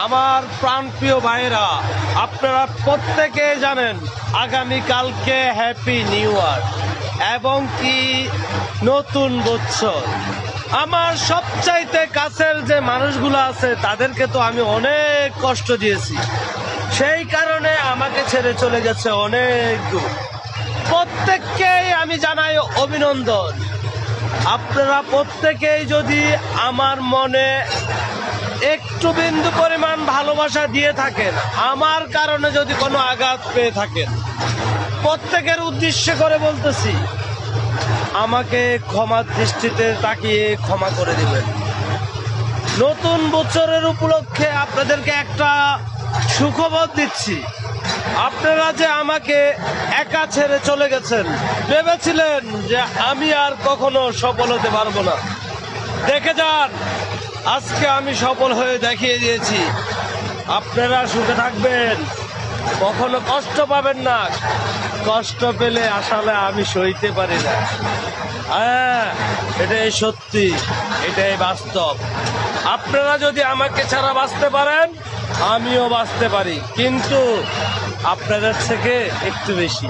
আমার প্রাণপ্রিয় ভাইয়েরা, আপনারা প্রত্যেকে জানেন আগামীকালকে হ্যাপি নিউ ইয়ার এবং কি নতুন বছর। আমার সবচাইতে কাছের যে মানুষগুলো আছে তাদেরকে তো আমি অনেক কষ্ট দিয়েছি, সেই কারণে আমাকে ছেড়ে চলে গেছে অনেক দূর। প্রত্যেককেই আমি জানাই অভিনন্দন। আপনারা প্রত্যেকেই যদি আমার মনে একটু বিন্দু পরিমাণ ভালোবাসা দিয়ে থাকেন, আমার কারণে যদি কোনো আঘাত পেয়ে থাকেন, প্রত্যেকের উদ্দেশ্য করে বলতেছি, আমাকে ক্ষমার দৃষ্টিতে তাকিয়ে ক্ষমা করে দিবেন। নতুন বছরের উপলক্ষে আপনাদেরকে একটা সুখবর দিচ্ছি। আপনারা যে আমাকে একা ছেড়ে চলে গেছেন, ভেবেছিলেন যে আমি আর কখনো সফল হতে পারবো না। দেখে যান, আজকে আমি সফল হয়ে দেখিয়ে দিয়েছি। আপনারা সুখে থাকবেন, কখনো কষ্ট পাবেন না। কষ্ট পেলে আসলে আমি সইতে পারি না। হ্যাঁ, এটাই সত্যি, এটাই বাস্তব। আপনারা যদি আমাকে ছাড়া বাঁচতে পারেন, আমিও বাঁচতে পারি, কিন্তু আপনাদের থেকে একটু বেশি।